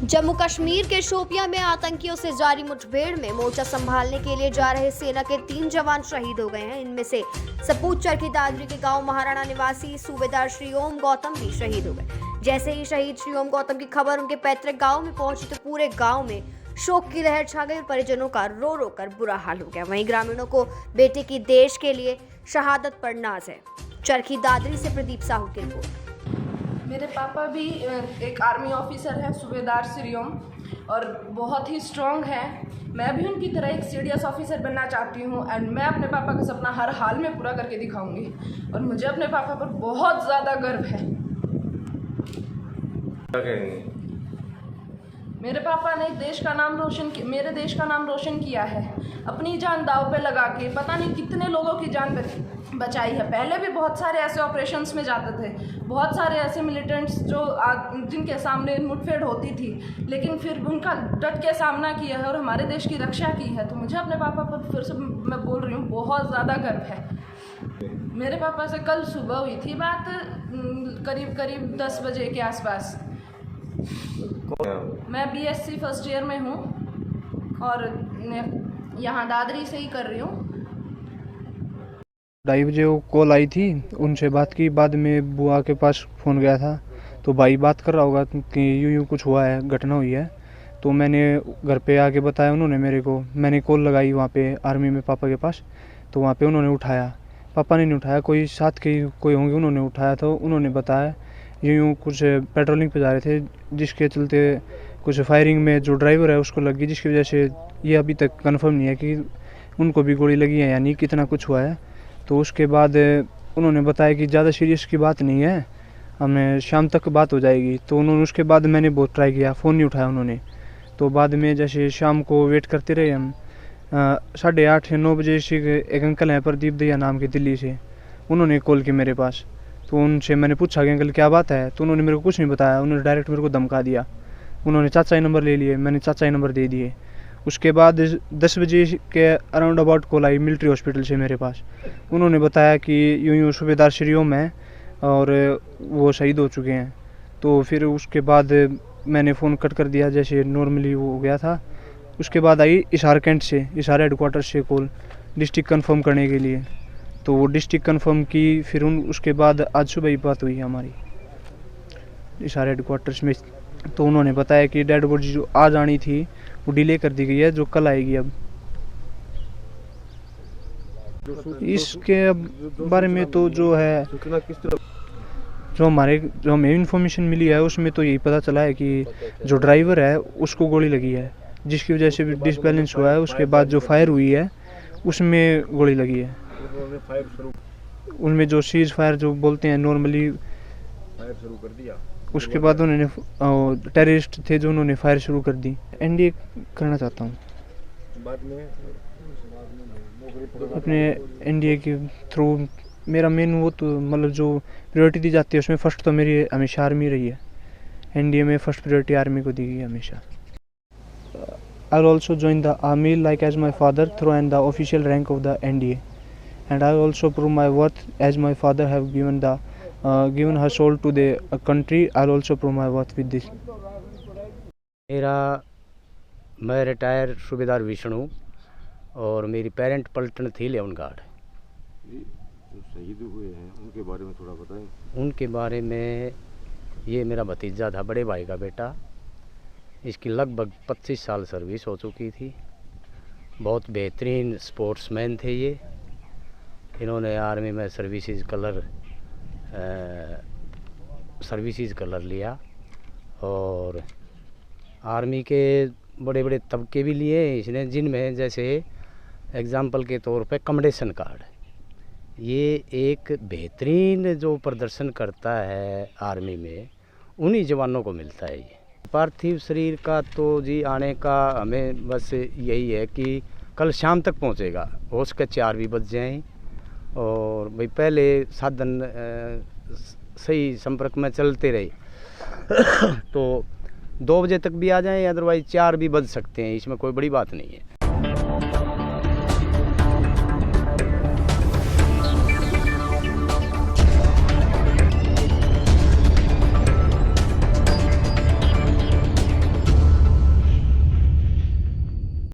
जम्मू कश्मीर के शोपियां में आतंकियों से जारी मुठभेड़ में मोर्चा संभालने के लिए जा रहे सेना के 3 जवान शहीद हो गए हैं। इनमें से सपूत चरखी दादरी के गांव महाराणा निवासी सूबेदार श्री ओम गौतम भी शहीद हो गए। जैसे ही शहीद श्री ओम गौतम की खबर उनके पैतृक गांव में पहुंची तो पूरे गांव में शोक की लहर छा गई और परिजनों का रो रो कर बुरा हाल हो गया। वहीं ग्रामीणों को बेटे की देश के लिए शहादत पर नाज है। चरखी दादरी से प्रदीप साहू की रिपोर्ट। मेरे पापा भी एक आर्मी ऑफिसर हैं, सूबेदार श्री ओम, और बहुत ही स्ट्रॉन्ग हैं। मैं भी उनकी तरह एक सीडीएस ऑफिसर बनना चाहती हूँ एंड मैं अपने पापा का सपना हर हाल में पूरा करके दिखाऊंगी और मुझे अपने पापा पर बहुत ज़्यादा गर्व है। मेरे पापा ने मेरे देश का नाम रोशन किया है। अपनी जान दांव पे लगा के पता नहीं कितने लोगों की जान बचाई है। पहले भी बहुत सारे ऐसे ऑपरेशंस में जाते थे, बहुत सारे ऐसे मिलिटेंट्स जिनके सामने मुठभेड़ होती थी, लेकिन फिर उनका डट के सामना किया है और हमारे देश की रक्षा की है। तो मुझे अपने पापा पर फिर से मैं बोल रही हूँ बहुत ज़्यादा गर्व है। मेरे पापा से कल सुबह हुई थी बात, करीब 10 बजे के आसपास। मैं बीएससी फर्स्ट ईयर में हूँ और यहाँ दादरी से ही कर रही हूँ। 2:30 बजे वो कॉल आई थी, उनसे बात की। बाद में बुआ के पास फ़ोन गया था तो भाई बात कर रहा होगा कि यूँ कुछ हुआ है, घटना हुई है। तो मैंने घर पे आके बताया उन्होंने मेरे को। मैंने कॉल लगाई वहाँ पे आर्मी में पापा के पास, तो वहाँ पे उन्होंने उठाया। पापा ने नहीं उठाया, कोई साथ के कोई होंगे, उन्होंने उठाया। तो उन्होंने बताया यूँ कुछ पेट्रोलिंग पे जा रहे थे, जिसके चलते कुछ फायरिंग में जो ड्राइवर है उसको लगी, जिसकी वजह से ये अभी तक कंफर्म नहीं है कि उनको भी गोली लगी है या नहीं, कितना कुछ हुआ है। तो उसके बाद उन्होंने बताया कि ज़्यादा सीरियस की बात नहीं है, हमें शाम तक बात हो जाएगी। तो उन्होंने उसके बाद मैंने बहुत ट्राई किया, फ़ोन नहीं उठाया उन्होंने। तो बाद में जैसे शाम को वेट करते रहे हम, 8:30 या 9 बजे से एक अंकल हैं प्रदीप दैया नाम के, दिल्ली से, उन्होंने कॉल की मेरे पास। तो उनसे मैंने पूछा कि अंकल क्या बात है, तो उन्होंने मेरे को कुछ नहीं बताया। उन्होंने डायरेक्ट मेरे को धमका दिया। उन्होंने चाचा ही नंबर ले लिए, मैंने चाचा ही नंबर दे दिए। उसके बाद 10 बजे के around about call I military hospital से मेरे पास। उन्होंने बताया कि यूँ सूबेदार श्री ओम है और वो शहीद हो चुके हैं। तो फिर उसके बाद मैंने फ़ोन कट कर दिया, जैसे नॉर्मली वो हो गया था। उसके बाद आई इशार कैंट से, इशार हेडक्वार्टर से कॉल डिस्ट्रिक्ट कंफर्म करने के लिए। तो वो डिस्ट्रिक्ट कंफर्म की, फिर उसके बाद आज सुबह ही बात हुई हमारी इशार हेडक्वार्टर्स में। तो उन्होंने बताया कि डेड बॉडी जो आज आनी थी वो डिले कर दी गई है, जो कल आएगी। अब इसके बारे में तो जो है, जो हमें इन्फॉर्मेशन मिली है उसमें तो यही पता चला है कि जो ड्राइवर है उसको गोली लगी है, जिसकी वजह से भी डिसबैलेंस हुआ है। उसके बाद जो फायर हुई है उसमें गोली लगी है। उनमें जो सीज फायर जो बोलते हैं नॉर्मली, फायर शुरू कर दिया। उसके बाद उन्होंने टेररिस्ट थे जो उन्होंने फायर शुरू कर दी। एनडीए करना चाहता हूँ बाद में अपने एनडीए के थ्रू। मेरा मेन वो तो मतलब जो प्रायोरिटी दी जाती है उसमें फर्स्ट तो मेरी हमेशा आर्मी रही है। एनडीए में फर्स्ट प्रायोरिटी आर्मी को दी गई है हमेशा। I will also join the army like as my father through and the official rank of the NDA, and I also prove my worth as my father have given her soul to the country. I'll also prove my worth with this. मैं retire सूबेदार विष्णु और मेरी parent पलटन थी लेवन guard. जो शहीद हुए हैं उनके बारे में थोड़ा बताएं। उनके बारे में, ये मेरा भतीजा था, बड़े भाई का बेटा। इसकी लगभग 25 साल सर्विस हो चुकी थी। बहुत बेहतरीन स्पोर्ट्समैन थे ये। इन्होंने आर्मी में सर्विसेज कलर लिया और आर्मी के बड़े बड़े तबके भी लिए इसने, जिनमें जैसे एग्ज़ाम्पल के तौर पे कमेंडेशन कार्ड। ये एक बेहतरीन जो प्रदर्शन करता है आर्मी में, उन्हीं जवानों को मिलता है। ये पार्थिव शरीर का तो जी आने का हमें बस यही है कि कल शाम तक पहुंचेगा। हो सके 4 भी बज जाएँ और भाई पहले साधन सही संपर्क में चलते रहे तो 2 बजे तक भी आ जाएं, अदरवाइज 4 भी बज सकते हैं। इसमें कोई बड़ी बात नहीं है।